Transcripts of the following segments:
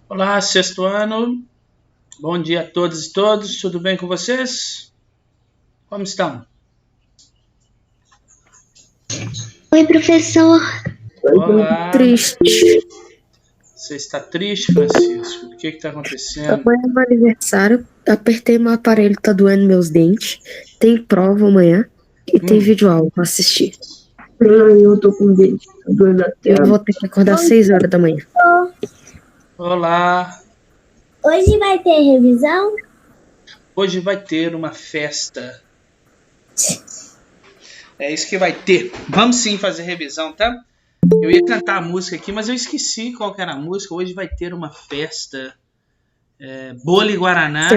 Olá, sexto ano. Bom dia a todos e todos. Tudo bem com vocês? Como estão? Oi, professor. Olá. Triste. Você está triste, Francisco? O que está acontecendo? Amanhã é meu aniversário. Apertei meu aparelho, tá doendo meus dentes. Tem prova amanhã e tem videoaula pra assistir. Eu tô com dente, tá doendo até. Eu vou ter que acordar 6 horas da manhã. Olá. Hoje vai ter revisão? Hoje vai ter uma festa. É isso que vai ter. Vamos sim fazer revisão, tá? Eu ia cantar a música aqui, mas eu esqueci qual que era a música. Hoje vai ter uma festa. Bolo e Guaraná.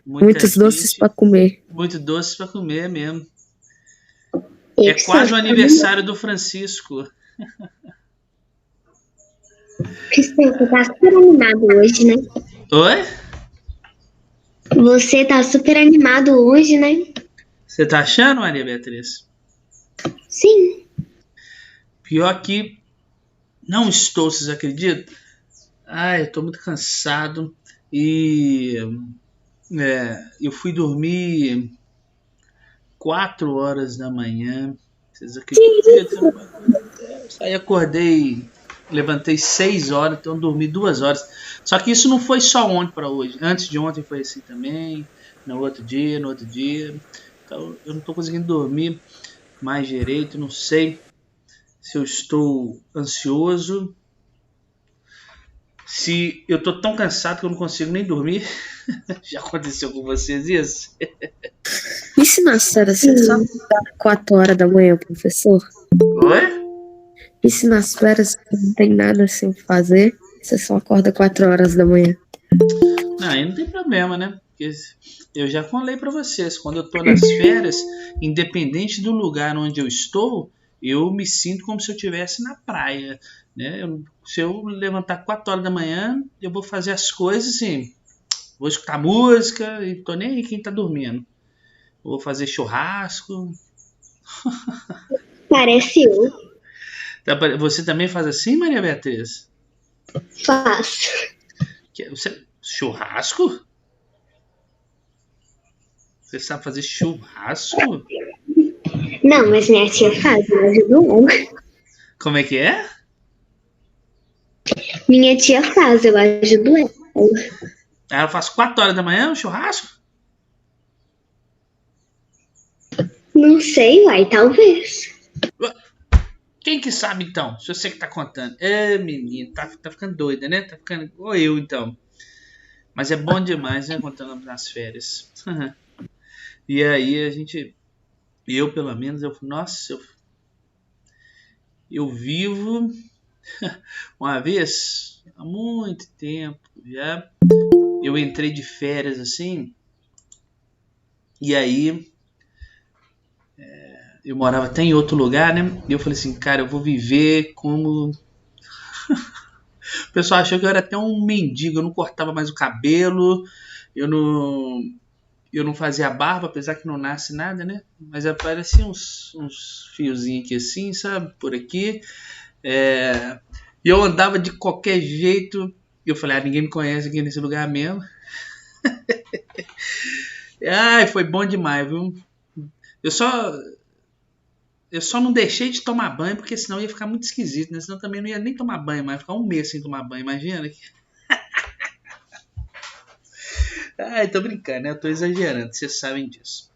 Muitos doces pra comer. Muito doces para comer mesmo. É quase o aniversário do Francisco. Você tá super animado hoje, né? Oi? Você tá super animado hoje, né? Você tá achando, Maria Beatriz? Sim. Pior que não estou, vocês acreditam? Ai, eu tô muito cansado e eu fui dormir 4 horas da manhã. Vocês acreditam? Aí acordei, levantei 6 horas, então dormi 2 horas. Só que isso não foi só ontem para hoje. Antes de ontem foi assim também. No outro dia. Então eu não tô conseguindo dormir mais direito. Não sei se eu estou ansioso, se eu tô tão cansado que eu não consigo nem dormir. Já aconteceu com vocês isso? E se nas férias você só acordar 4 horas da manhã, professor? Oi? E se nas férias não tem nada assim pra fazer, você só acorda 4 horas da manhã? Não, aí não tem problema, né? Porque eu já falei pra vocês, quando eu tô nas férias, independente do lugar onde eu estou, eu me sinto como se eu estivesse na praia, né? Se eu levantar 4 horas da manhã, eu vou fazer as coisas assim, vou escutar música e tô nem aí quem tá dormindo. Vou fazer churrasco. Parece eu. Você também faz assim, Maria Beatriz? Faço. Churrasco? Você sabe fazer churrasco? Não, mas minha tia faz, eu ajudo ela. Como é que é? Minha tia faz, eu ajudo ela. Ela faz 4 horas da manhã o churrasco? Não sei, uai, talvez. Quem que sabe então? Se você que tá contando. É, menino, tá ficando doida, né? Tá ficando igual eu então. Mas é bom demais, né? Contando nas férias. E aí a gente. Eu, pelo menos, nossa, eu vivo. Uma vez, há muito tempo já, eu entrei de férias assim. E aí. Eu morava até em outro lugar, né? E eu falei assim, cara, eu vou viver como. O pessoal achou que eu era até um mendigo, eu não cortava mais o cabelo, eu não fazia barba, apesar que não nasce nada, né? Mas aparecia uns fiozinhos aqui assim, sabe? Por aqui. E eu andava de qualquer jeito. E eu falei, ninguém me conhece aqui nesse lugar mesmo. Ai, foi bom demais, viu? Eu só não deixei de tomar banho, porque senão ia ficar muito esquisito, né? Senão também não ia nem tomar banho mais, ficar um mês sem tomar banho, imagina. Ai, tô brincando, né? Eu tô exagerando, vocês sabem disso.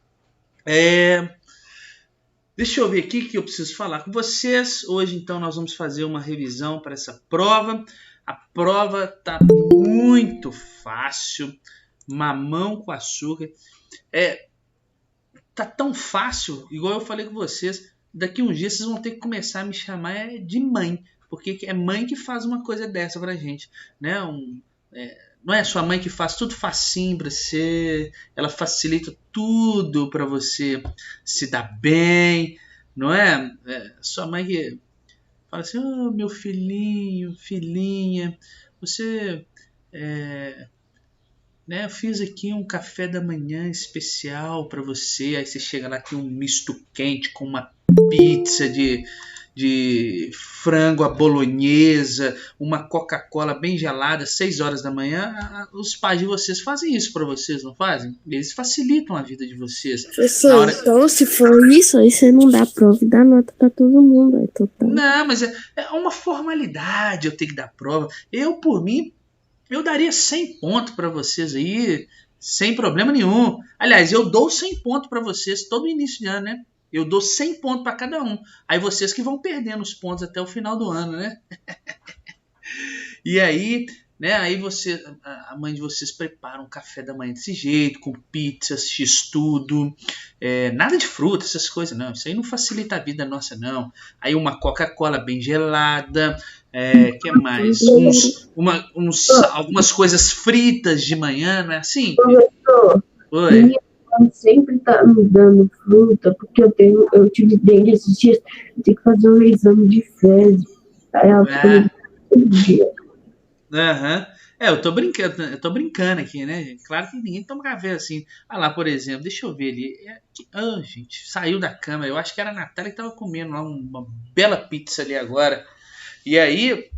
Deixa eu ver aqui que eu preciso falar com vocês. Hoje, então, nós vamos fazer uma revisão para essa prova. A prova tá muito fácil. Mamão com açúcar. Tá tão fácil, igual eu falei com vocês. Daqui uns dias vocês vão ter que começar a me chamar de mãe. Porque é mãe que faz uma coisa dessa pra gente, né? Não é sua mãe que faz tudo facinho pra você, ela facilita tudo pra você se dar bem, não é? Sua mãe que fala assim, meu filhinho, filhinha, você né, eu fiz aqui um café da manhã especial para você. Aí você chega lá, tem um misto quente com uma pizza de frango à bolonhesa, uma Coca-Cola bem gelada, 6 horas da manhã. Os pais de vocês fazem isso para vocês, não fazem? Eles facilitam a vida de vocês. Professor, então se for isso, aí você não dá prova e dá nota pra todo mundo. É total. Não, mas é uma formalidade eu ter que dar prova. Eu, por mim, eu daria 100 pontos para vocês aí, sem problema nenhum. Aliás, eu dou 100 pontos para vocês todo início de ano, né? Eu dou 100 pontos para cada um. Aí vocês que vão perdendo os pontos até o final do ano, né? E aí, né? Aí a mãe de vocês prepara um café da manhã desse jeito, com pizzas, x-tudo. Nada de fruta, essas coisas, não. Isso aí não facilita a vida nossa, não. Aí uma Coca-Cola bem gelada. Que mais? Algumas coisas fritas de manhã, não é assim? Oi. Sempre tá me dando fruta, porque eu tive dengue esses dias, eu tenho que fazer um exame de fezes. Aí ela fica todo dia. Eu tô brincando aqui, né, gente? Claro que ninguém toma café assim. Ah lá, por exemplo, deixa eu ver ali. Gente, saiu da câmera. Eu acho que era a Natália que tava comendo lá uma bela pizza ali agora. E aí,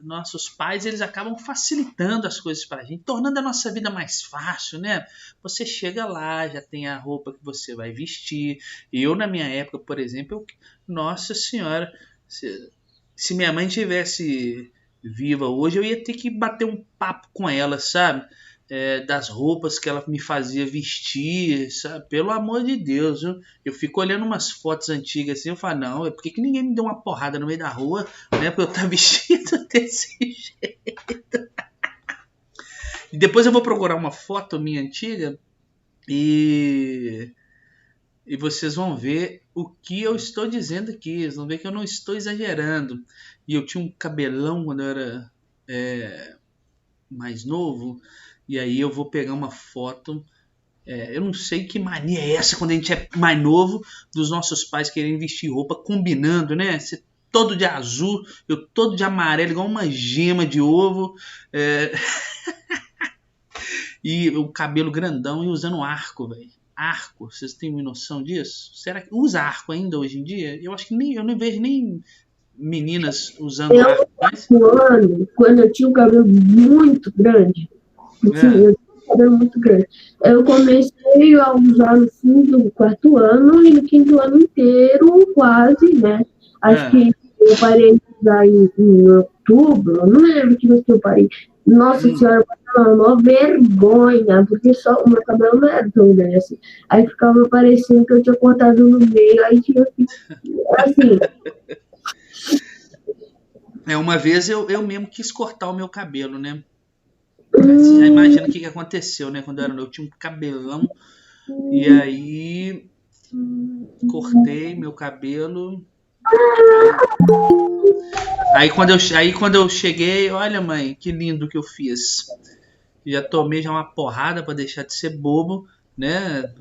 nossos pais, eles acabam facilitando as coisas pra gente, tornando a nossa vida mais fácil, né? Você chega lá, já tem a roupa que você vai vestir. E eu, na minha época, por exemplo, nossa senhora, se minha mãe tivesse viva hoje, eu ia ter que bater um papo com ela, sabe? Das roupas que ela me fazia vestir, sabe? Pelo amor de Deus, viu? Eu fico olhando umas fotos antigas assim, eu falo, não, por que ninguém me deu uma porrada no meio da rua, né? Pra eu estar vestido desse jeito. E depois eu vou procurar uma foto minha antiga e vocês vão ver o que eu estou dizendo aqui. Vocês vão ver que eu não estou exagerando. E eu tinha um cabelão quando eu era mais novo. E aí eu vou pegar uma foto. Eu não sei que mania é essa quando a gente é mais novo, dos nossos pais querendo vestir roupa combinando, né? Você todo de azul, eu todo de amarelo, igual uma gema de ovo. E o cabelo grandão e usando arco, velho. Arco, vocês têm uma noção disso? Será que usa arco ainda hoje em dia? Eu acho que eu não vejo nem meninas usando arco. Mas... Quando eu tinha um cabelo muito grande, cabelo muito grande. Eu comecei a usar no fim do 4º ano e no 5º ano inteiro, quase, né? Acho que eu parei de usar em outubro, não lembro que mês que eu parei. Nossa senhora, uma vergonha, porque só o meu cabelo não era tão grande assim. Aí ficava parecendo que eu tinha cortado no meio, aí tinha assim. Uma vez eu mesmo quis cortar o meu cabelo, né? Você já imagina o que aconteceu, né? Quando eu tinha um cabelão e aí cortei meu cabelo. Aí quando eu cheguei, olha mãe, que lindo que eu fiz. Já tomei uma porrada para deixar de ser bobo, né?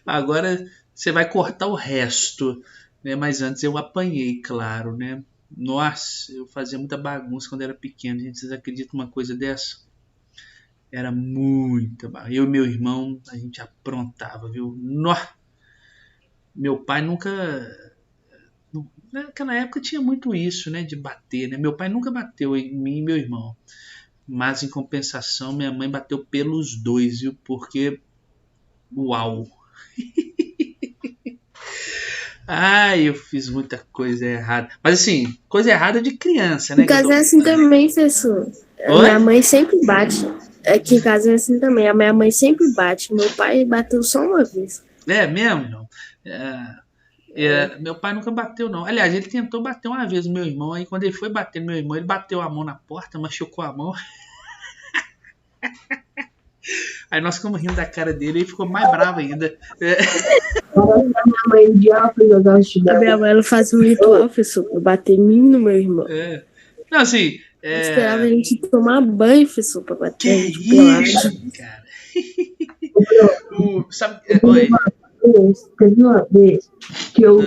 Agora você vai cortar o resto, né? Mas antes eu apanhei, claro, né? Nossa, eu fazia muita bagunça quando era pequeno. Gente, vocês acreditam numa coisa dessa? Era muita bagunça. Eu e meu irmão, a gente aprontava, viu? Meu pai nunca... Naquela época tinha muito isso, né? De bater, né? Meu pai nunca bateu em mim e meu irmão. Mas, em compensação, minha mãe bateu pelos dois, viu? Porque... Uau! Eu fiz muita coisa errada. Mas assim, coisa errada de criança, né? Em casa é assim também, professor. Minha mãe sempre bate. Aqui em casa é assim também. A minha mãe sempre bate. Meu pai bateu só uma vez. É mesmo, não? Meu pai nunca bateu, não. Aliás, ele tentou bater uma vez no meu irmão. Aí quando ele foi bater no meu irmão, ele bateu a mão na porta, machucou a mão. Aí nós ficamos rindo da cara dele e ele ficou mais bravo ainda. Minha mãe a minha mãe ela faz um ritual, professor, pra bater em mim e no meu irmão. Não, assim... Eu esperava a gente tomar banho, professor, pra bater que a gente pelado. Isso, cara. Sabe... Oi. Teve uma vez que eu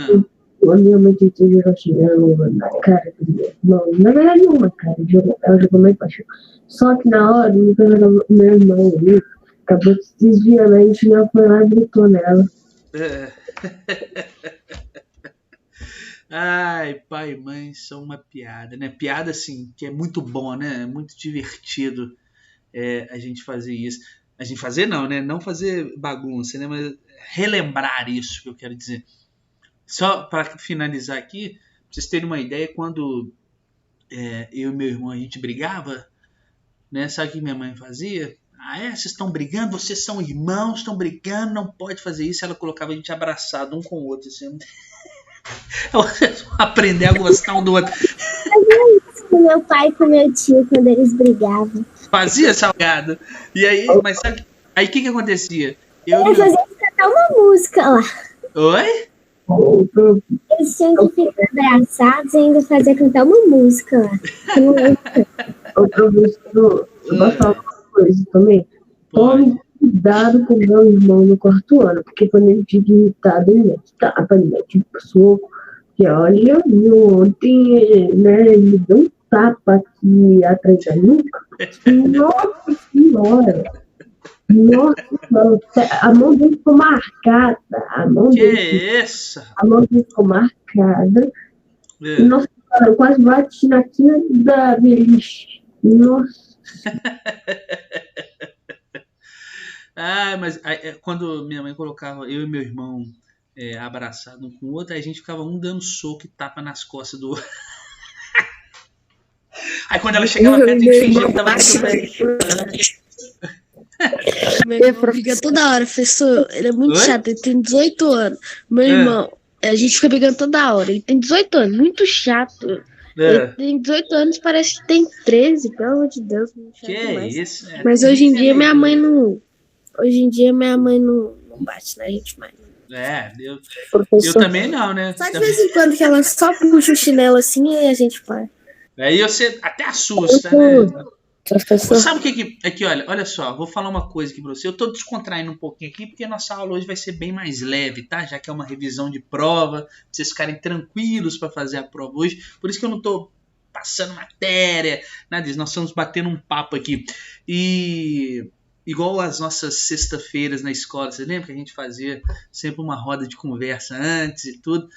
a minha mãe tentou jogar chinelo na cara do meu irmão. Na verdade, não na cara, ela jogou mais baixo. Só que na hora, o meu irmão ali acabou se desviando, aí o chinelo foi lá e gritou nela. Ai, pai e mãe são uma piada, né? Piada, assim, que é muito bom, né? É muito divertido a gente fazer isso. A gente fazer não, né? Não fazer bagunça, né? Mas relembrar isso que eu quero dizer. Só para finalizar aqui, pra vocês terem uma ideia, quando eu e meu irmão a gente brigava, né? Sabe o que minha mãe fazia? Vocês estão brigando? Vocês são irmãos, estão brigando, não pode fazer isso. Ela colocava a gente abraçado um com o outro, assim. Vocês vão aprender a gostar um do outro. Fazia isso com meu pai e com meu tio quando eles brigavam. Fazia, salgado? E aí, mas sabe? Aí o que acontecia? Eu fazia cantar uma música lá. Oi? Eles tinham que ficar abraçados e ainda fazer cantar uma música lá. Ô, professor, eu vou falar uma coisa também. Tome cuidado com o meu irmão no quarto ano, porque quando ele fica irritado, ele mete tapa, ele mete soco. Que olha, ontem, né, ele me deu um tapa aqui atrás da nuca. Nossa senhora! Nossa, a mão dele ficou marcada. A mão dele ficou marcada. Nossa, eu quase bati na quina da beliche. Nossa. Mas quando minha mãe colocava eu e meu irmão abraçado um com o outro, aí a gente ficava um dando soco e tapa nas costas do outro. Aí quando ela chegava perto, a gente fingia que tava muito bem. Meu irmão briga toda hora, professor. Ele é muito chato, ele tem 18 anos. Meu irmão, a gente fica brigando toda hora. Ele tem 18 anos, muito chato. Ele tem 18 anos, parece que tem 13, pelo amor de Deus. Que é isso? Mas hoje em dia minha mãe não. Hoje em dia minha mãe não bate na gente mais. Eu também não, né? Só de vez em quando que ela só puxa o chinelo assim e a gente para. Aí você até assusta, né? Professor. Sabe o que aqui, olha só, vou falar uma coisa aqui pra você. Eu tô descontraindo um pouquinho aqui porque a nossa aula hoje vai ser bem mais leve, tá? Já que é uma revisão de prova, pra vocês ficarem tranquilos para fazer a prova hoje. Por isso que eu não tô passando matéria, nada disso. Nós estamos batendo um papo aqui. E igual as nossas sexta-feiras na escola, você lembra que a gente fazia sempre uma roda de conversa antes e tudo?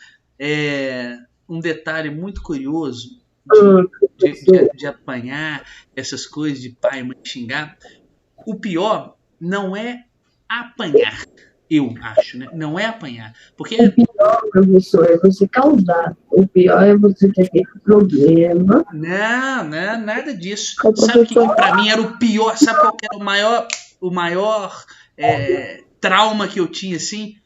Um detalhe muito curioso de apanhar essas coisas, de pai e mãe xingar. O pior não é apanhar, eu acho, né? Não é apanhar. Porque o pior, professor, é você causar. O pior é você ter problema. Não, nada disso. Sabe o que pra mim era o pior? Sabe qual que era o maior trauma que eu tinha, assim?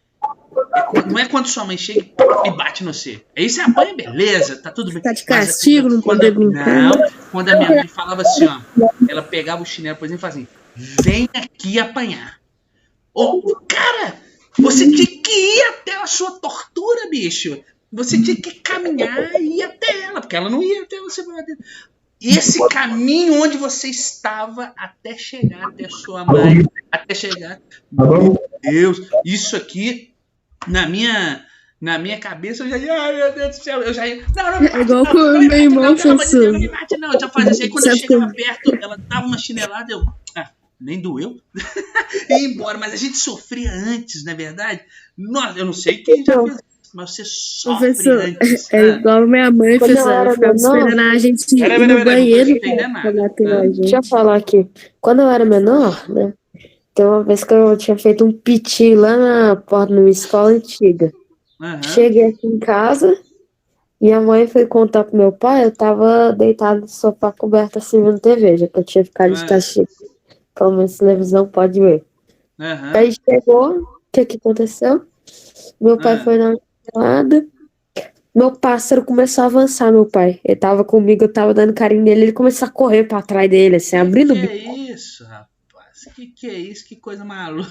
Não é quando sua mãe chega e bate no você. Aí você apanha, beleza, tá tudo bem. Tá de castigo, não pode brincar. Não, quando a minha mãe falava assim, ó, ela pegava o chinelo, por exemplo, e fazia assim: vem aqui apanhar. Cara, você tinha que ir até a sua tortura, bicho. Você tinha que caminhar e ir até ela, porque ela não ia até você. Esse caminho onde você estava até chegar até sua mãe, até chegar. Meu Deus, isso aqui. Na minha cabeça eu já ia, ai meu Deus do céu, eu já ia. Não, é igual com o meu irmão, professor. Não me bate, não. Eu já fazia assim. Aí quando eu chegava perto, ela dava uma chinelada, eu. Nem doeu. E ia embora. Mas a gente sofria antes, não é verdade? Nossa, eu não sei quem já fez isso, mas você sofre antes. É igual minha mãe, professor. Ela ficava esperando a gente ir no banheiro. Deixa eu falar aqui. Quando eu era menor, né? Tem uma vez que eu tinha feito um piti lá na porta, numa escola antiga. Cheguei aqui em casa, minha mãe foi contar pro meu pai, eu tava deitado no sofá coberto assim vendo TV, já que eu tinha ficado de castigo. Pelo menos televisão pode ver. Aí chegou, o que aconteceu? Meu pai foi na lado, meu pássaro começou a avançar, meu pai. Ele tava comigo, eu tava dando carinho nele, ele começou a correr pra trás dele, assim, abrindo o bico. Que é isso, rapaz? Que é isso? Que coisa maluca.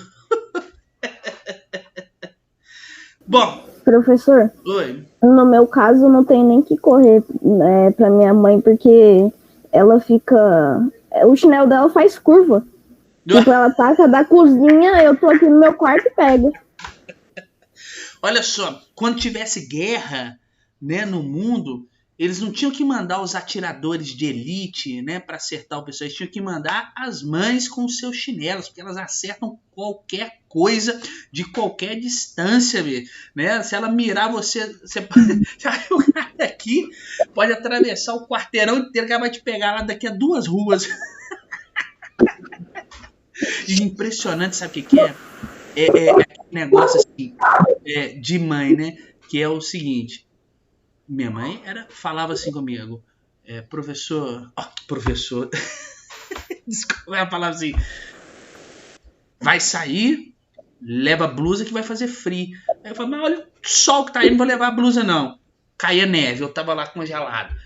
Bom. Professor. Oi. No meu caso, não tem nem que correr pra minha mãe, porque ela fica... O chinelo dela faz curva. Tipo, ela taca da cozinha, eu tô aqui no meu quarto e pega. Olha só, quando tivesse guerra, né, no mundo, eles não tinham que mandar os atiradores de elite, né, para acertar o pessoal. Eles tinham que mandar as mães com os seus chinelos, porque elas acertam qualquer coisa de qualquer distância, né? Se ela mirar você o cara daqui pode atravessar o quarteirão inteiro que ela vai te pegar lá daqui a 2 ruas. E impressionante, sabe o que é? É aquele negócio assim, de mãe, né? Que é o seguinte. Minha mãe falava assim comigo, professor, desculpa, ela falava assim, vai sair, leva a blusa que vai fazer frio. Aí eu falei, mas olha o sol que tá aí, não vou levar a blusa não. Caía neve, eu tava lá congelado.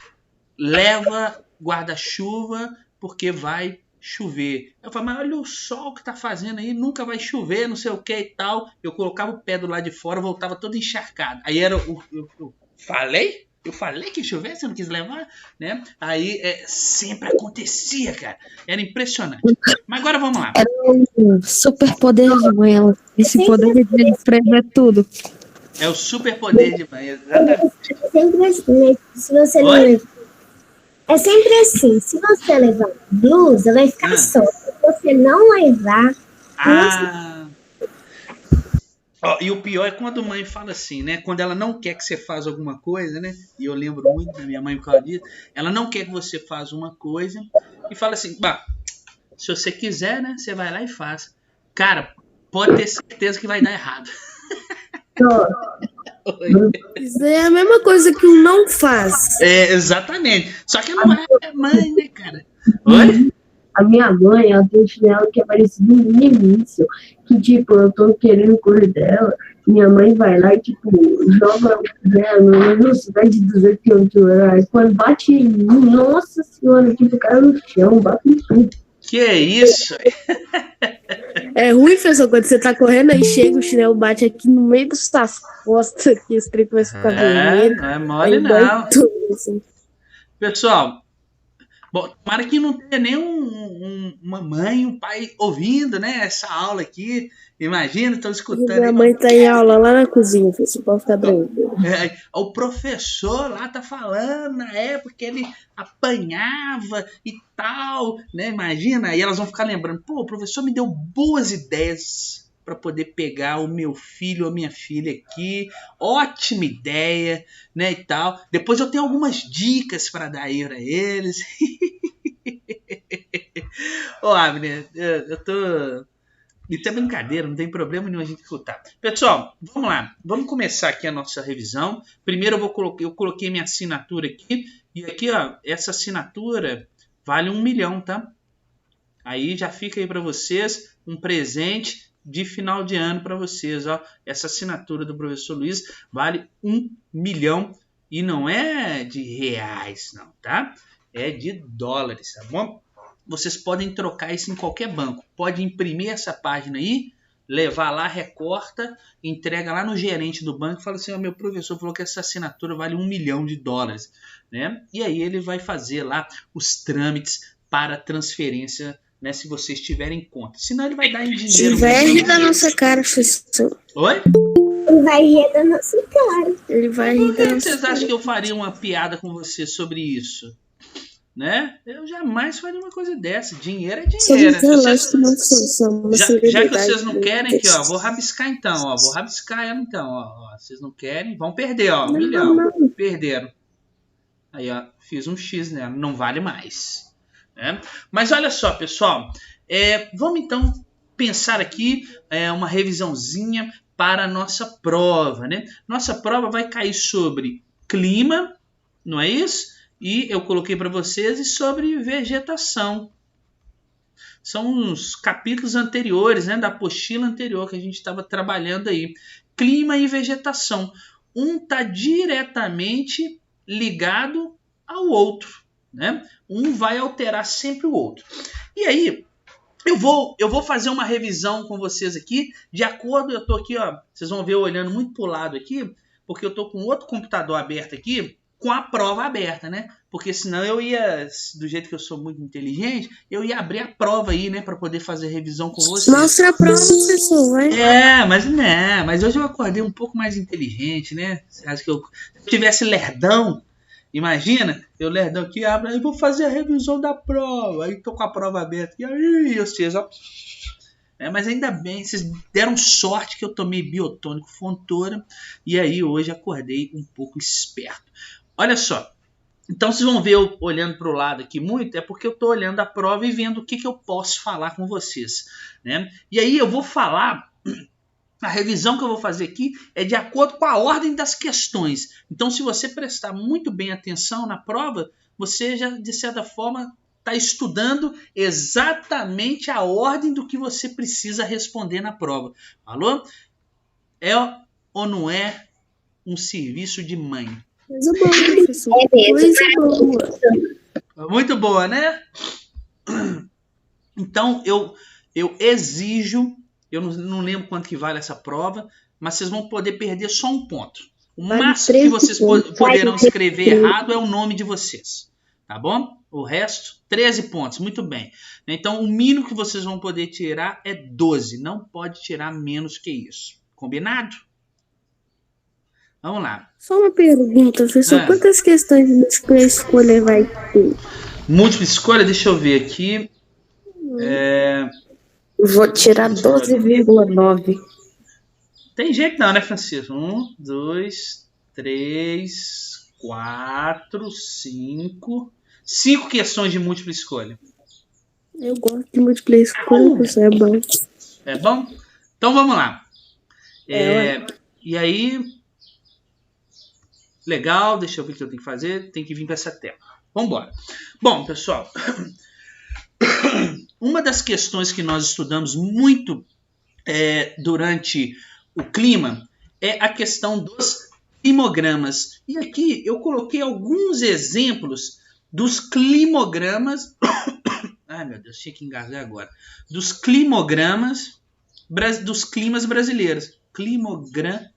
Leva guarda-chuva porque vai chover. Eu falei, mas olha o sol que tá fazendo aí, nunca vai chover, não sei o que e tal. Eu colocava o pé do lado de fora, voltava todo encharcado. Aí era eu falei que ia chover, você não quis levar, né? Aí sempre acontecia, cara. Era impressionante. Mas agora vamos lá. Era um super poder de mãe. Esse poder de escrever tudo. É o super poder de mãe, exatamente. É sempre assim, se você não levar. É sempre assim, se você levar blusa, vai ficar solta. Se você não levar. E o pior é quando a mãe fala assim, né? Quando ela não quer que você faça alguma coisa, né? E eu lembro muito da minha mãe por causa disso. Ela não quer que você faça uma coisa e fala assim, se você quiser, né? Você vai lá e faz. Cara, pode ter certeza que vai dar errado. Isso é a mesma coisa que o não faz. Exatamente. Só que não é mãe, né, cara? Oi? A minha mãe, ela tem um chinelo que é parecido um início, que, tipo, eu tô querendo correr dela, minha mãe vai lá e, tipo, joga numa velocidade de 200 km/h. Quando bate em mim, nossa senhora, tipo, cai no chão, bate em tudo. Que isso? É ruim, professor, quando você tá correndo, aí chega, o chinelo bate aqui no meio das suas costas, aqui, esse trem vai ficar vermelho. Não é mole, não. Tudo, assim. Pessoal, bom, tomara que não tenha nem uma mãe, um pai ouvindo, né, essa aula aqui. Imagina, estão escutando. Minha mãe tá em aula lá na cozinha, você pode ficar tranquilo. O professor lá tá falando na época que ele apanhava e tal, né? Imagina, e elas vão ficar lembrando, pô, o professor me deu boas ideias para poder pegar o meu filho ou a minha filha aqui. Ótima ideia, né, e tal. Depois eu tenho algumas dicas para dar aí para eles. Ô, Abner, eu tô... Isso é brincadeira, não tem problema nenhum a gente escutar. Pessoal, vamos lá. Vamos começar aqui a nossa revisão. Primeiro eu coloquei minha assinatura aqui. E aqui, ó, essa assinatura vale 1 milhão, tá? Aí já fica aí para vocês um presente de final de ano para vocês, ó. Essa assinatura do professor Luiz vale 1 milhão e não é de reais, não, tá? É de dólares, tá bom? Vocês podem trocar isso em qualquer banco. Pode imprimir essa página aí, levar lá, recorta, entrega lá no gerente do banco e fala assim, ó, meu professor falou que essa assinatura vale 1 milhão de dólares, né? E aí ele vai fazer lá os trâmites para transferência, né, se vocês tiverem em conta. Senão ele vai dar em dinheiro. Ele vai rir da nossa cara, professor. Oi? Ele vai rir da nossa cara. Ele vai rir da nossa Vocês cara. acham que eu faria uma piada com vocês sobre isso? Né? Eu jamais faria uma coisa dessa. Dinheiro é dinheiro. Já que vocês não querem, aqui, ó, vou rabiscar então, ó. Vou rabiscar ela então, ó. Vocês não querem, vão perder, ó. 1 milhão. Perderam. Aí, ó, fiz um X nela. Não vale mais. Né? Mas olha só, pessoal. Vamos então pensar aqui uma revisãozinha para a nossa prova, né? Nossa prova vai cair sobre clima, não é isso? E eu coloquei para vocês e sobre vegetação. São os capítulos anteriores, né, da apostila anterior que a gente estava trabalhando aí. Clima e vegetação. Um está diretamente ligado ao outro, né? Um vai alterar sempre o outro. E aí, eu vou fazer uma revisão com vocês aqui, de acordo, eu estou aqui, ó, vocês vão ver eu olhando muito para o lado aqui, porque eu estou com outro computador aberto aqui, com a prova aberta, né? Porque senão eu ia, do jeito que eu sou muito inteligente, eu ia abrir a prova aí, né? Para poder fazer revisão com vocês. Mostra a prova, professor, vai. Mas hoje eu acordei um pouco mais inteligente, né? Você acha que se eu tivesse lerdão, imagina, eu lerdão aqui, abro, eu vou fazer a revisão da prova, aí tô com a prova aberta, e aí, vocês, ó. Mas ainda bem, vocês deram sorte que eu tomei biotônico Fontoura, e aí hoje acordei um pouco esperto. Olha só, então vocês vão ver eu olhando para o lado aqui muito, é porque eu estou olhando a prova e vendo o que eu posso falar com vocês, né? E aí eu vou falar, a revisão que eu vou fazer aqui é de acordo com a ordem das questões. Então se você prestar muito bem atenção na prova, você já de certa forma está estudando exatamente a ordem do que você precisa responder na prova. Falou? É ou não é um serviço de mãe? Coisa boa, professor. Coisa boa. Muito boa, né? Então, eu exijo, eu não lembro quanto que vale essa prova, mas vocês vão poder perder só um ponto. O máximo que vocês poderão escrever errado é o nome de vocês. Tá bom? O resto, 13 pontos. Muito bem. Então, o mínimo que vocês vão poder tirar é 12. Não pode tirar menos que isso. Combinado? Vamos lá. Só uma pergunta, professor. Quantas questões de múltipla escolha vai ter? Múltipla escolha? Deixa eu ver aqui. Vou tirar 12,9. Tem jeito não, né, Francisco? 1, 2, 3, 4, 5. 5 questões de múltipla escolha. Eu gosto de múltipla escolha, professor. É bom. É bom? Então vamos lá. E aí... Legal, deixa eu ver o que eu tenho que fazer. Tem que vir para essa tela. Vamos embora. Bom, pessoal, uma das questões que nós estudamos muito durante o clima é a questão dos climogramas. E aqui eu coloquei alguns exemplos dos climogramas. Ai, meu Deus, tinha que engasgar agora. Dos climogramas dos climas brasileiros. Climogramas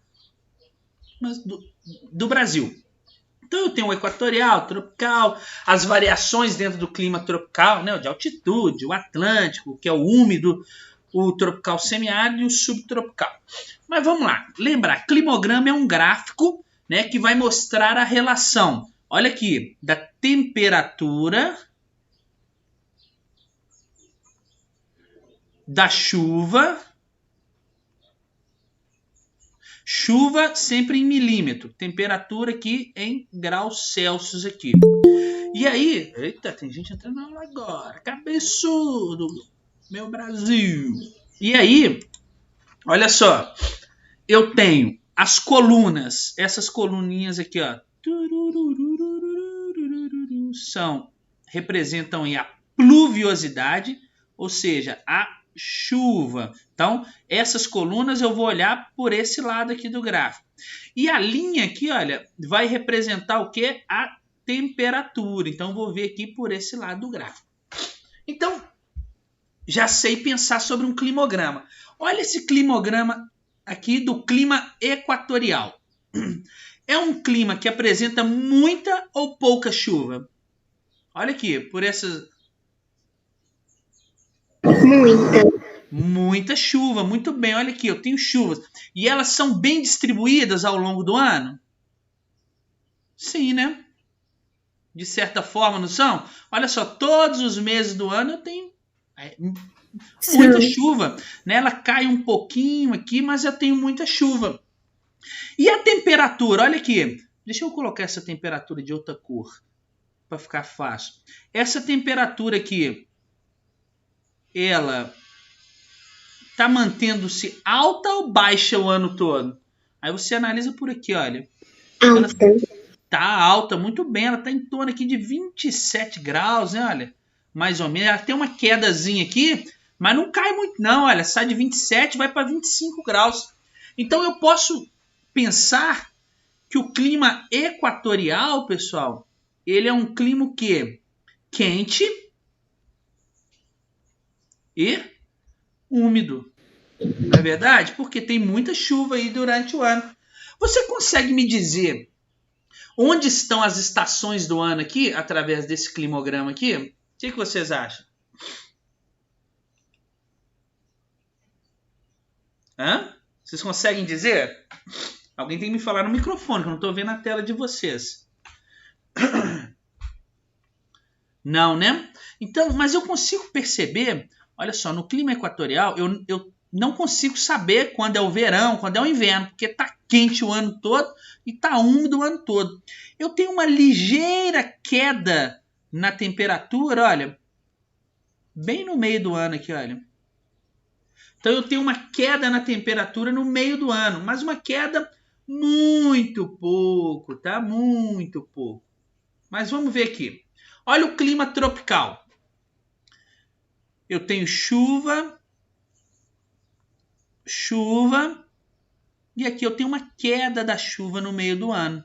do Brasil. Então eu tenho o equatorial, o tropical, as variações dentro do clima tropical, né, de altitude, o atlântico, que é o úmido, o tropical semiárido e o subtropical. Mas vamos lá, lembrar, climograma é um gráfico, né, que vai mostrar a relação, olha aqui, da temperatura, da chuva sempre em milímetro, temperatura aqui em graus Celsius aqui. E aí, eita, tem gente entrando na aula agora, cabeçudo, meu Brasil. E aí, olha só, eu tenho as colunas, essas coluninhas aqui, ó, representam aí a pluviosidade, ou seja, a chuva. Então, essas colunas eu vou olhar por esse lado aqui do gráfico. E a linha aqui, olha, vai representar o que? A temperatura. Então, eu vou ver aqui por esse lado do gráfico. Então, já sei pensar sobre um climograma. Olha esse climograma aqui do clima equatorial. É um clima que apresenta muita ou pouca chuva? Olha aqui, por essas... Muita chuva, muito bem. Olha aqui, eu tenho chuvas. E elas são bem distribuídas ao longo do ano? Sim, né? De certa forma, não são? Olha só, todos os meses do ano eu tenho muita chuva. Né? Ela cai um pouquinho aqui, mas eu tenho muita chuva. E a temperatura? Olha aqui. Deixa eu colocar essa temperatura de outra cor, para ficar fácil. Essa temperatura aqui, ela está mantendo-se alta ou baixa o ano todo? Aí você analisa por aqui, olha. Ela está alta, muito bem. Ela está em torno aqui de 27 graus, né? Olha, mais ou menos. Ela tem uma quedazinha aqui, mas não cai muito não. Olha, sai de 27 e vai para 25 graus. Então eu posso pensar que o clima equatorial, pessoal, ele é um clima o quê? Quente e úmido. Não é verdade? Porque tem muita chuva aí durante o ano. Você consegue me dizer Onde estão as estações do ano aqui, através desse climograma aqui? O que vocês acham? Hã? Vocês conseguem dizer? Alguém tem que me falar no microfone, que eu não estou vendo a tela de vocês. Não, né? Então, mas eu consigo perceber, olha só, no clima equatorial, eu não consigo saber quando é o verão, quando é o inverno, porque está quente o ano todo e está úmido o ano todo. Eu tenho uma ligeira queda na temperatura, olha, bem no meio do ano aqui, olha. Então eu tenho uma queda na temperatura no meio do ano, mas uma queda muito pouco, tá? Muito pouco. Mas vamos ver aqui. Olha o clima tropical. Eu tenho chuva, e aqui eu tenho uma queda da chuva no meio do ano.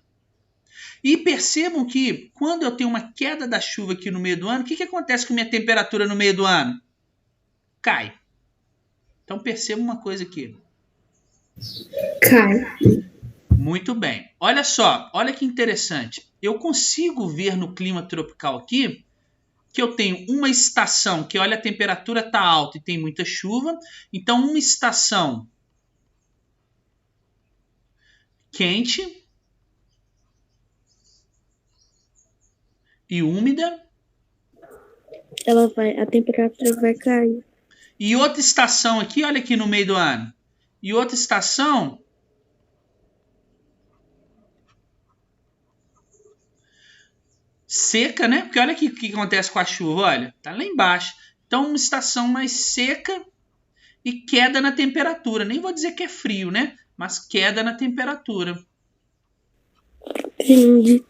E percebam que quando eu tenho uma queda da chuva aqui no meio do ano, o que acontece com a minha temperatura no meio do ano? Cai. Então perceba uma coisa aqui. Cai. Muito bem. Olha só, olha que interessante. Eu consigo ver no clima tropical aqui que eu tenho uma estação que, olha, a temperatura está alta e tem muita chuva. Então, uma estação quente e úmida. A temperatura vai cair. E outra estação aqui, olha aqui no meio do ano. E outra estação seca, né? Porque olha aqui o que acontece com a chuva, olha. Tá lá embaixo. Então, uma estação mais seca e queda na temperatura. Nem vou dizer que é frio, né? Mas queda na temperatura. Entendi.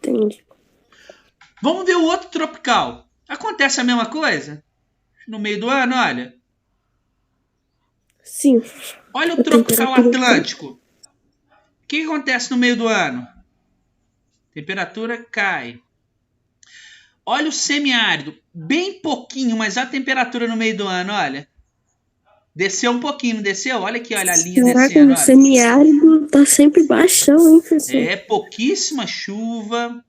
Vamos ver o outro tropical. Acontece a mesma coisa? No meio do ano, olha. Sim. Olha o tropical atlântico. O que acontece no meio do ano? Temperatura cai. Olha o semiárido. Bem pouquinho, mas a temperatura no meio do ano, olha. Desceu um pouquinho, não desceu? Olha aqui, olha a linha descendo. O semiárido tá sempre baixão, hein, professor? É, pouquíssima chuva,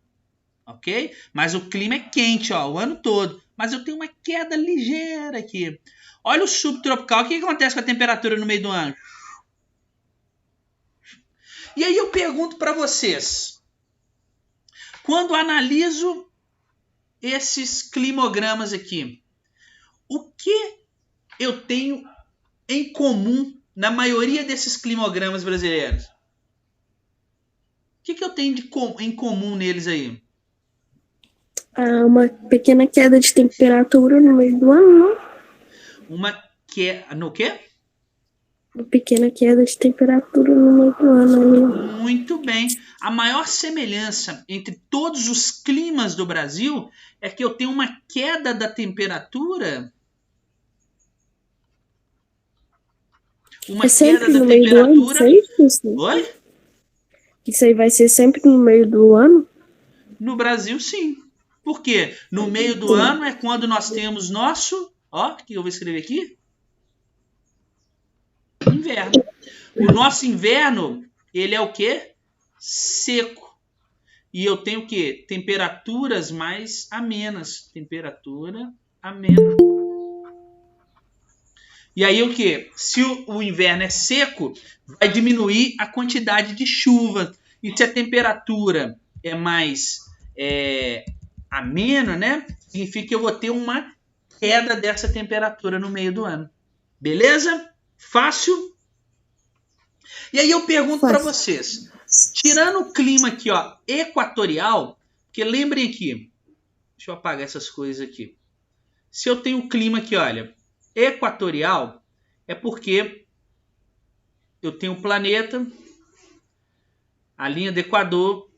ok? Mas o clima é quente, ó, o ano todo. Mas eu tenho uma queda ligeira aqui. Olha o subtropical. O que acontece com a temperatura no meio do ano? E aí eu pergunto para vocês. Quando analiso esses climogramas aqui, o que eu tenho em comum na maioria desses climogramas brasileiros? O que eu tenho em comum neles aí? Uma pequena queda de temperatura no meio do ano, não? No quê? Uma pequena queda de temperatura no meio do ano ali. Muito bem. A maior semelhança entre todos os climas do Brasil é que eu tenho uma queda da temperatura. Uma queda da temperatura. Oi? Isso aí vai ser sempre no meio do ano? No Brasil, sim. Por quê? No meio do ano é quando nós temos nosso... Ó, o que eu vou escrever aqui? Inverno. O nosso inverno, ele é o quê? Seco. E eu tenho o quê? Temperaturas mais amenas. Temperatura amena. E aí o quê? Se o inverno é seco, vai diminuir a quantidade de chuva. E se a temperatura é mais amena, né? Significa que eu vou ter uma queda dessa temperatura no meio do ano. Beleza? Fácil? E aí eu pergunto para vocês, tirando o clima aqui, ó, equatorial, porque lembrem aqui, deixa eu apagar essas coisas aqui. Se eu tenho o clima aqui, olha, equatorial, é porque eu tenho o planeta, a linha do Equador,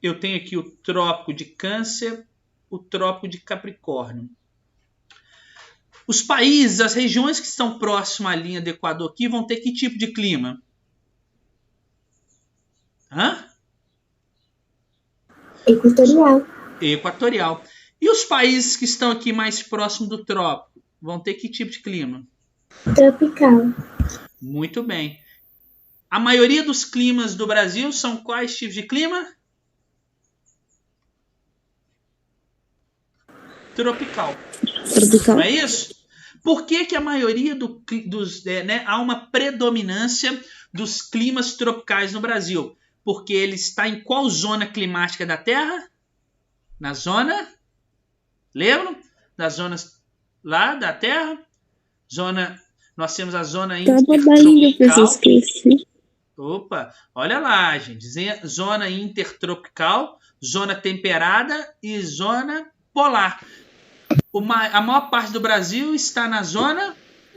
eu tenho aqui o Trópico de Câncer, o Trópico de Capricórnio. Os países, as regiões que estão próximas à linha do Equador aqui vão ter que tipo de clima? Hã? Equatorial. Equatorial. E os países que estão aqui mais próximos do trópico vão ter que tipo de clima? Tropical. Muito bem. A maioria dos climas do Brasil são quais tipos de clima? tropical. Tropical. Não é isso? Por que a maioria há uma predominância dos climas tropicais no Brasil? Porque ele está em qual zona climática da Terra? Na zona... Lembram? Das zonas lá da Terra? Nós temos a zona intertropical. Opa, olha lá, gente. Zona intertropical, zona temperada e zona polar. A maior parte do Brasil está na zona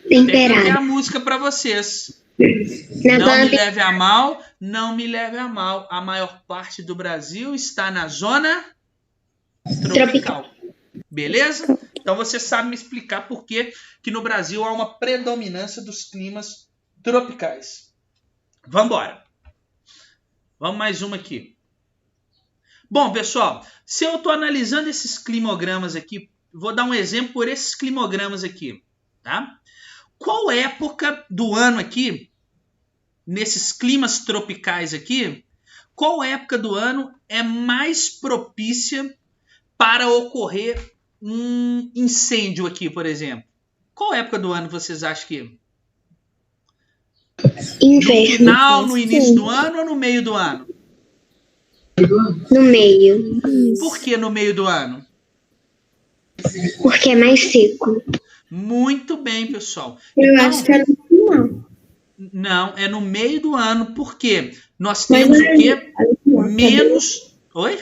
temperada. Tem a música para vocês. Não me leve a mal, não me leve a mal. A maior parte do Brasil está na zona tropical. Beleza? Então você sabe me explicar por que no Brasil há uma predominância dos climas tropicais. Vamos embora. Vamos mais uma aqui. Bom, pessoal, se eu estou analisando esses climogramas aqui, vou dar um exemplo por esses climogramas aqui, tá? Qual época do ano aqui, nesses climas tropicais aqui, qual época do ano é mais propícia para ocorrer um incêndio aqui, por exemplo? Qual época do ano vocês acham que? No final, no início do ano ou no meio do ano? No meio. Por que no meio do ano? Porque é mais seco. Muito bem, pessoal. Eu acho que é no final. Não, é no meio do ano. Por quê? Nós temos o quê? Menos... Oi?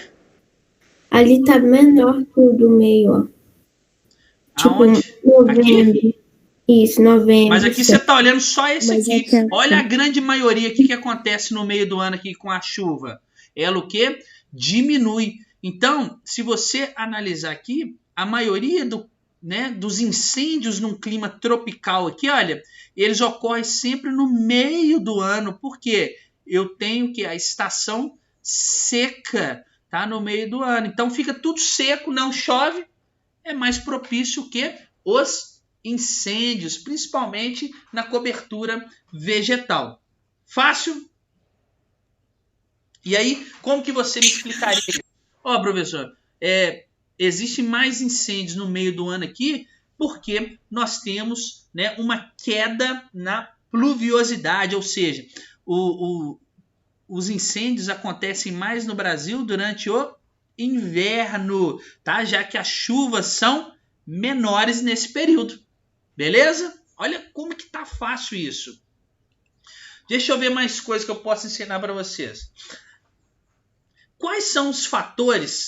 Ali tá menor que o do meio, ó. Aonde? Tipo, novembro. Aqui? Isso, novembro. Mas aqui você tá olhando só esse aqui. Olha a grande maioria aqui que acontece no meio do ano aqui com a chuva. Ela o quê? Diminui. Então, se você analisar aqui, a maioria dos incêndios num clima tropical aqui, olha, eles ocorrem sempre no meio do ano. Por quê? Eu tenho que a estação seca, tá? No meio do ano. Então fica tudo seco, não chove. É mais propício que os incêndios, principalmente na cobertura vegetal. Fácil? E aí, como que você me explicaria? Professor, existem mais incêndios no meio do ano aqui porque nós temos, né, uma queda na pluviosidade, ou seja, os incêndios acontecem mais no Brasil durante o inverno, tá? Já que as chuvas são menores nesse período. Beleza? Olha como que tá fácil isso. Deixa eu ver mais coisas que eu posso ensinar para vocês. Quais são os fatores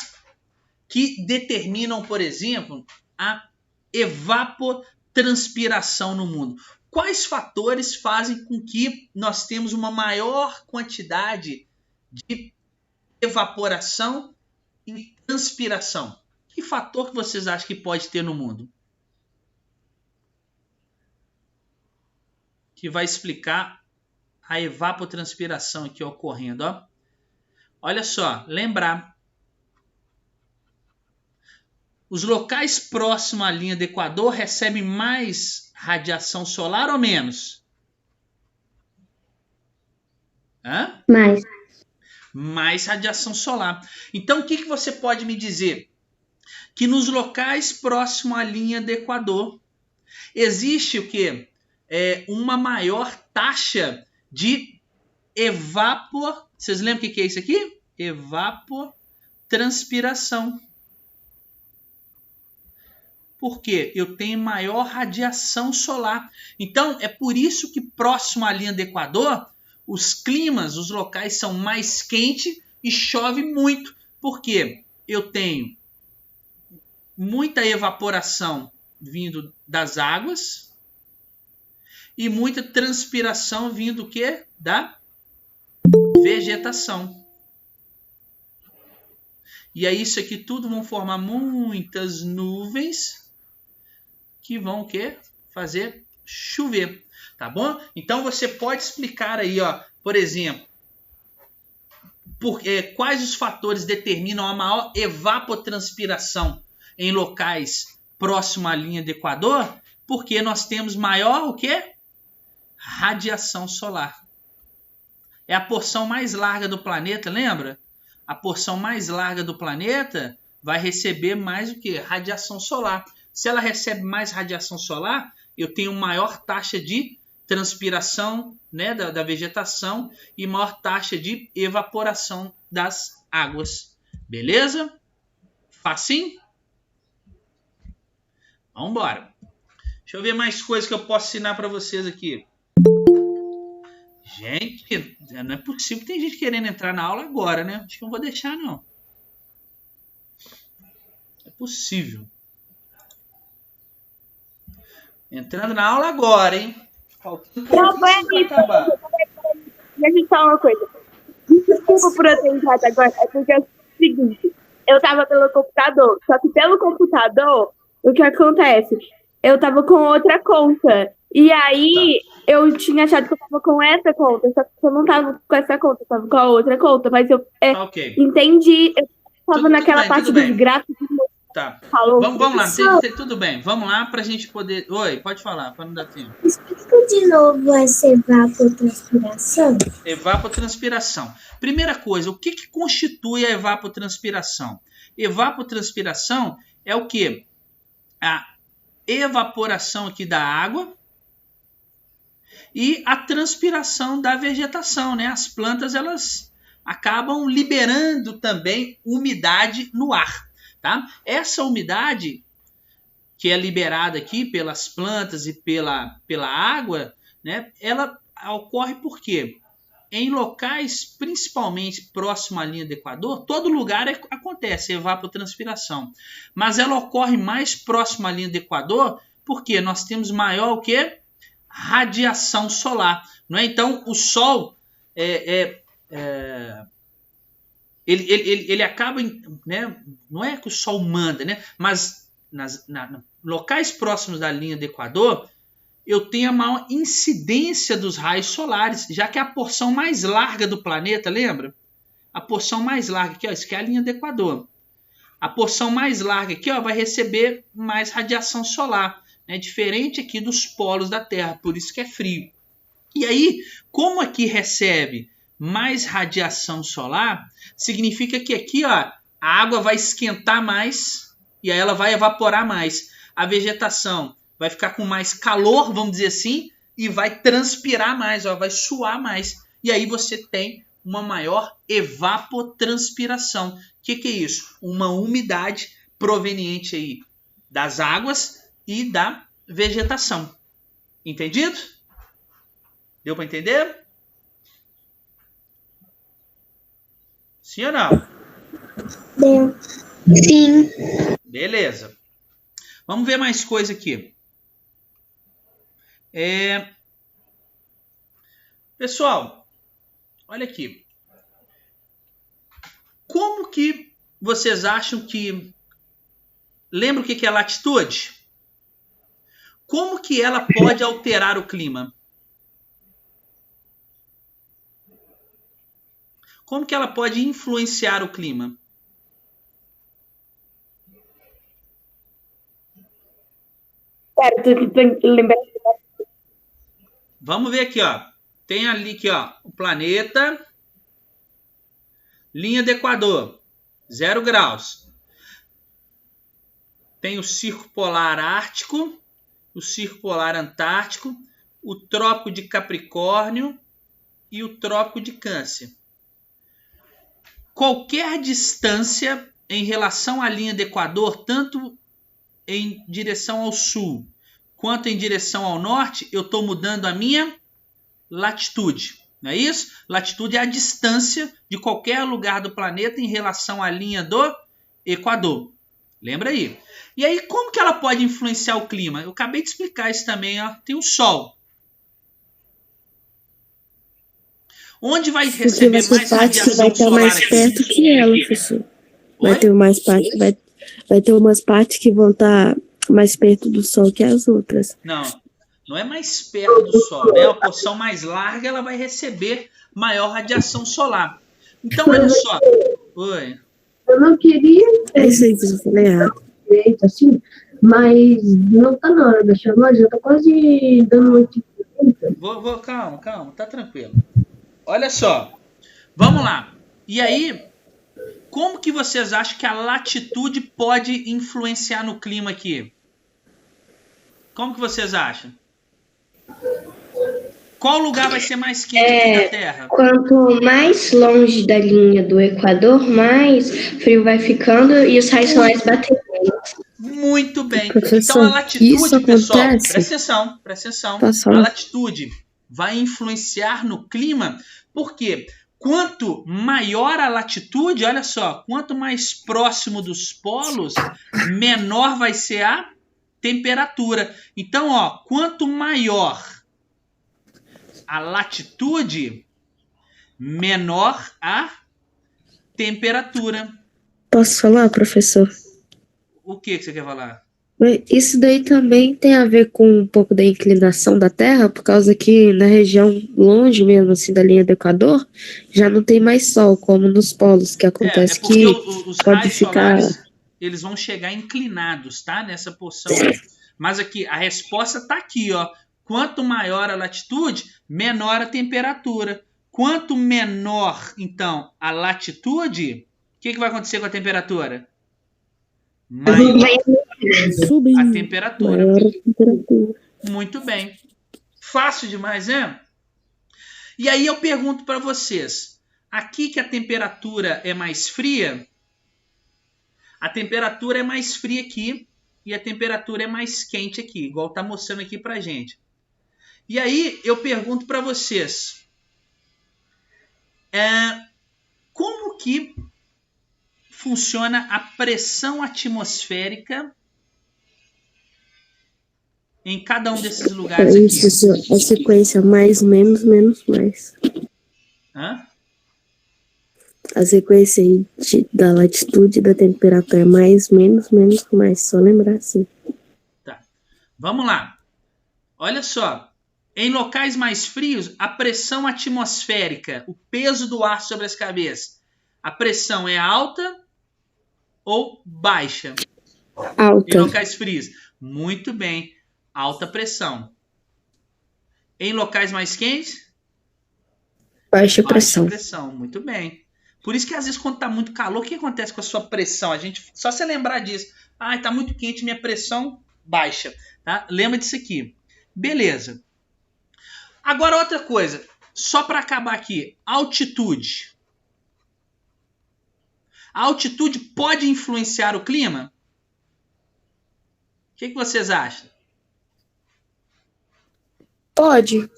que determinam, por exemplo, a evapotranspiração no mundo? Quais fatores fazem com que nós temos uma maior quantidade de evaporação e transpiração? Que fator que vocês acham que pode ter no mundo? Que vai explicar a evapotranspiração aqui ocorrendo, ó. Olha só, lembrar. Os locais próximos à linha do Equador recebem mais radiação solar ou menos? Hã? Mais radiação solar. Então, o que você pode me dizer? Que nos locais próximos à linha do Equador existe o quê? Uma maior taxa de Vocês lembram o que é isso aqui? Evapotranspiração. Porque eu tenho maior radiação solar. Então, é por isso que próximo à linha do Equador, os locais são mais quentes e chove muito. Porque eu tenho muita evaporação vindo das águas e muita transpiração vindo o quê? Da vegetação. E aí isso aqui tudo vão formar muitas nuvens que vão o quê? Fazer chover, tá bom? Então você pode explicar aí, ó, por exemplo, quais os fatores determinam a maior evapotranspiração em locais próximo à linha do Equador? Porque nós temos maior o quê? Radiação solar. É a porção mais larga do planeta, lembra? A porção mais larga do planeta vai receber mais o que? Radiação solar. Se ela recebe mais radiação solar, eu tenho maior taxa de transpiração, né, da vegetação e maior taxa de evaporação das águas. Beleza? Facinho? Vamos embora. Deixa eu ver mais coisas que eu posso ensinar para vocês aqui. Gente, não é possível que tem gente querendo entrar na aula agora, né? Acho que não vou deixar, não. É possível. Entrando na aula agora, hein? Faltando Deixa eu falar uma coisa. Desculpa por eu ter entrado agora, é porque é o seguinte, eu tava pelo computador, só que pelo computador, o que acontece? Eu tava com outra conta, e aí eu tinha achado que eu tava com essa conta, só que eu não tava com essa conta, eu tava com a outra conta, mas eu entendi, eu tava naquela parte dos gráficos. Tá. Falou. Vamos lá, tudo bem. Vamos lá pra gente poder... Oi, pode falar, para não dar tempo. Explica de novo essa evapotranspiração. Evapotranspiração. Primeira coisa, o que constitui a evapotranspiração? Evapotranspiração é o quê? A evaporação aqui da água e a transpiração da vegetação, né? As plantas, elas acabam liberando também umidade no ar. Tá? Essa umidade que é liberada aqui pelas plantas e pela água, né, ela ocorre por quê? Em locais principalmente próximo à linha do Equador, todo lugar acontece evapotranspiração, mas ela ocorre mais próximo à linha do Equador porque nós temos maior o quê? Radiação solar. Não é? Então o Sol ele acaba, né, não é que o Sol manda, né, mas nos locais próximos da linha do Equador, eu tenho a maior incidência dos raios solares, já que é a porção mais larga do planeta, lembra? A porção mais larga aqui, ó, isso aqui é a linha do Equador. A porção mais larga aqui, ó, vai receber mais radiação solar, né, diferente aqui dos polos da Terra, por isso que é frio. E aí, como aqui recebe mais radiação solar, significa que aqui, ó, a água vai esquentar mais e aí ela vai evaporar mais. A vegetação vai ficar com mais calor, vamos dizer assim, e vai transpirar mais, ó, vai suar mais. E aí você tem uma maior evapotranspiração. O que é isso? Uma umidade proveniente aí das águas e da vegetação. Entendido? Deu para entender? Sim ou não? Deu. Sim. Beleza. Vamos ver mais coisa aqui. Pessoal, olha aqui. Como que vocês acham que... Lembra o que é latitude? Como que ela pode alterar o clima? Como que ela pode influenciar o clima? Vamos ver aqui, ó. Tem ali aqui, ó, o planeta, linha do Equador, 0 graus. Tem o Círculo Polar Ártico, o Círculo Polar Antártico, o Trópico de Capricórnio e o Trópico de Câncer. Qualquer distância em relação à linha do Equador, tanto em direção ao sul quanto em direção ao norte, eu estou mudando a minha latitude. Não é isso? Latitude é a distância de qualquer lugar do planeta em relação à linha do Equador. Lembra aí? E aí, como que ela pode influenciar o clima? Eu acabei de explicar isso também. Ó. Tem o Sol. Onde vai receber mais radiação vai estar mais perto que ela, professor. Vai ter mais parte, vai ter umas partes que vão estar mais perto do Sol que as outras. Não é mais perto do Sol, né? A porção mais larga, ela vai receber maior radiação solar. Então, olha só. Oi. Eu não queria isso aí que eu falei errado. Assim, mas não tá na hora da chamada, já tá quase dando muito. Calma, tá tranquilo. Olha só. Vamos lá. E aí, como que vocês acham que a latitude pode influenciar no clima aqui? Como que vocês acham? Qual lugar vai ser mais quente aqui na Terra? Quanto mais longe da linha do Equador, mais frio vai ficando e os raios solares batem. Muito bem. Professor, Então a latitude, isso pessoal, acontece? presta atenção. Posso A falar? latitude vai influenciar no clima, porque quanto maior a latitude, olha só, quanto mais próximo dos polos, menor vai ser a temperatura. Então, ó, quanto maior a latitude, menor a temperatura. Posso falar, professor? O que você quer falar? Isso daí também tem a ver com um pouco da inclinação da Terra, por causa que na região longe mesmo, assim, da linha do Equador, já não tem mais sol, como nos polos, que acontece porque que os pode raios ficar... solares, eles vão chegar inclinados, tá? Nessa porção aí. Mas aqui, a resposta tá aqui, ó. Quanto maior a latitude, menor a temperatura. Quanto menor, então, a latitude, o que vai acontecer com a temperatura? Maior a temperatura. Maior a temperatura. Muito bem. Fácil demais, né? E aí eu pergunto para vocês, aqui que a temperatura é mais fria, a temperatura é mais fria aqui e a temperatura é mais quente aqui, igual tá mostrando aqui pra gente. E aí eu pergunto para vocês, como que funciona a pressão atmosférica em cada um desses lugares aqui? Isso, a sequência mais, menos, menos, mais. Hã? A sequência aí da latitude e da temperatura é mais, menos, menos, mais. Só lembrar assim. Tá. Vamos lá. Olha só. Em locais mais frios, a pressão atmosférica, o peso do ar sobre as cabeças, a pressão é alta ou baixa? Alta. Em locais frios. Muito bem. Alta pressão. Em locais mais quentes? Baixa pressão. Baixa pressão. Muito bem. Por isso que às vezes quando está muito calor, o que acontece com a sua pressão? Só você lembrar disso. Ah, está muito quente, minha pressão baixa. Tá? Lembra disso aqui. Beleza. Agora outra coisa. Só para acabar aqui. Altitude. A altitude pode influenciar o clima? O que vocês acham? Pode.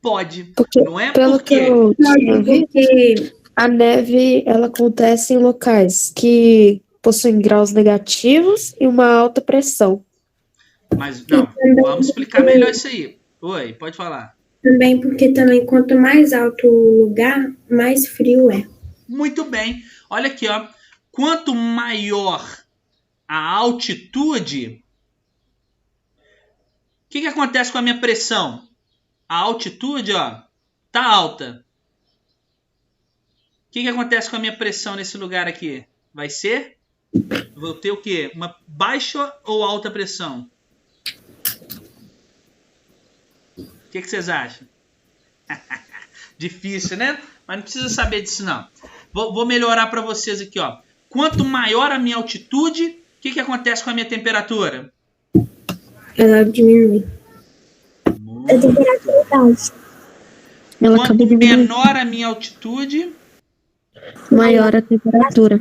Pode. Porque, Não é pelo porque... que eu tinha visto, a neve ela acontece em locais que possuem graus negativos e uma alta pressão. Mas não, vamos explicar melhor isso aí. Oi, pode falar. Também porque quanto mais alto o lugar, mais frio é. Muito bem. Olha aqui, ó. Quanto maior a altitude, o que acontece com a minha pressão? A altitude, ó, tá alta. O que acontece com a minha pressão nesse lugar aqui? Vai ser? Vou ter o quê? Uma baixa ou alta pressão? O que vocês acham? Difícil, né? Mas não precisa saber disso, não. Vou melhorar para vocês aqui, ó. Quanto maior a minha altitude, o que acontece com a minha temperatura? Ela diminui. A temperatura é baixa. Quanto menor a minha altitude, maior a temperatura.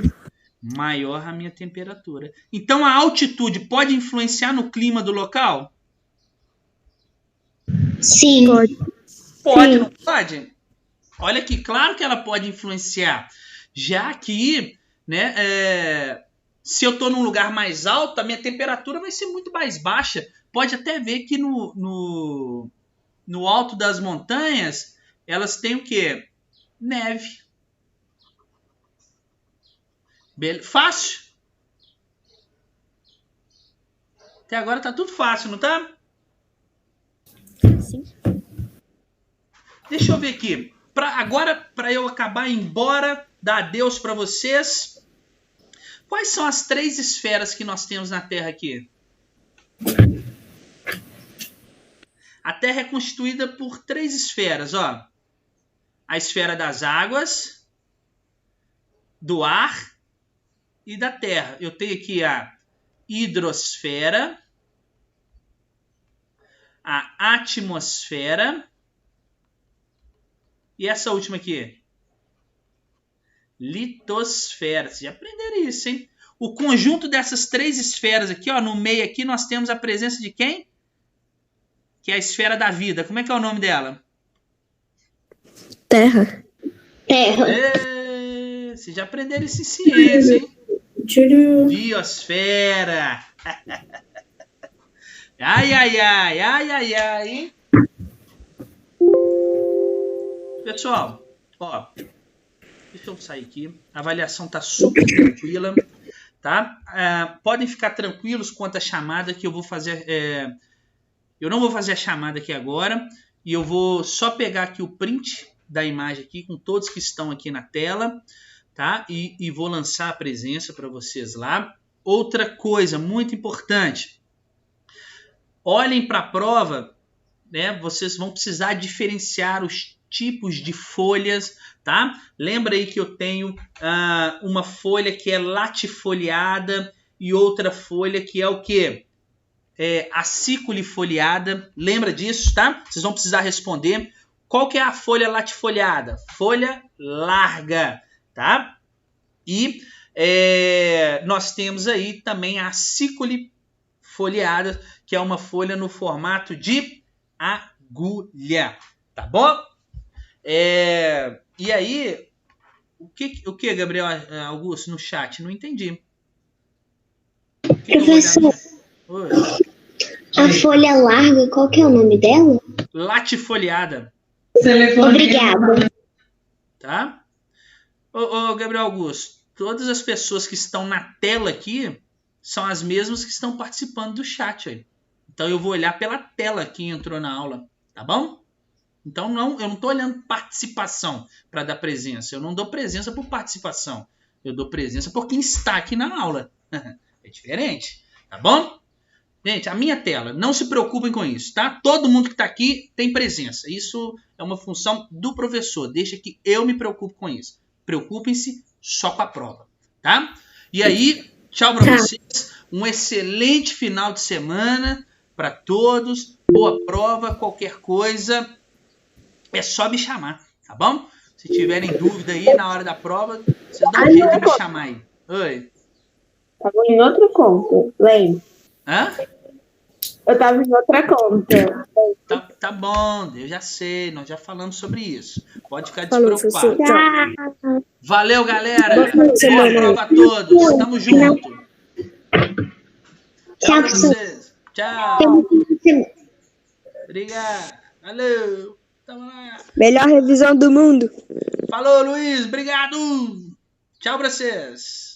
Maior a minha temperatura. Então a altitude pode influenciar no clima do local? Sim. Pode. Pode, não pode? Olha aqui, claro que ela pode influenciar. Já que, né, se eu estou num lugar mais alto, a minha temperatura vai ser muito mais baixa. Pode até ver que no alto das montanhas, elas têm o quê? Neve. Fácil? Até agora tá tudo fácil, não tá? Sim. Deixa eu ver aqui. Agora, para eu acabar e ir embora, dar adeus para vocês. Quais são as 3 esferas que nós temos na Terra aqui? A Terra é constituída por 3 esferas, ó. A esfera das águas, do ar e da terra. Eu tenho aqui a hidrosfera, a atmosfera e essa última aqui, litosfera. Vocês já aprenderam isso, hein? O conjunto dessas 3 esferas aqui, ó, no meio aqui nós temos a presença de quem? Que é a esfera da vida. Como é que é o nome dela? Terra. Vocês já aprenderam isso em ciência, hein? Biosfera. Ai, hein? Pessoal, ó, deixa eu sair aqui. A avaliação tá super tranquila, tá? Podem ficar tranquilos quanto à chamada que eu vou fazer. Eu não vou fazer a chamada aqui agora e eu vou só pegar aqui o print da imagem aqui com todos que estão aqui na tela, tá? E vou lançar a presença para vocês lá. Outra coisa muito importante, olhem para a prova, né? Vocês vão precisar diferenciar os tipos de folhas, tá? Lembra aí que eu tenho uma folha que é latifoliada e outra folha que é o quê? Aciculifoliada. Lembra disso, tá? Vocês vão precisar responder. Qual que é a folha latifoliada? Folha larga, tá? E nós temos aí também a aciculifoliada, que é uma folha no formato de agulha, tá bom? E aí, o que, Gabriel Augusto, no chat? Não entendi. Professor, a folha larga, qual que é o nome dela? Latifoliada. Obrigada. Tá? Ô, Gabriel Augusto, todas as pessoas que estão na tela aqui são as mesmas que estão participando do chat aí. Então eu vou olhar pela tela que entrou na aula, tá bom? Então eu não estou olhando participação para dar presença. Eu não dou presença por participação. Eu dou presença por quem está aqui na aula. É diferente, tá bom? Gente, a minha tela, não se preocupem com isso, tá? Todo mundo que está aqui tem presença. Isso é uma função do professor. Deixa que eu me preocupe com isso. Preocupem-se só com a prova, tá? E aí, tchau para vocês. Um excelente final de semana para todos. Boa prova, qualquer coisa é só me chamar, tá bom? Se tiverem dúvida aí na hora da prova, vocês dão um jeito de me chamar aí. Oi. Tava em outra conta, lembra? Hã? Eu tava em outra conta. Tá bom, eu já sei, nós já falamos sobre isso. Pode ficar despreocupado. Valeu, galera. Boa prova a todos. Tamo junto. Tchau pra vocês. Tchau. Obrigado. Valeu. Tamo lá. Melhor revisão do mundo. Falou, Luiz. Obrigado. Tchau pra vocês.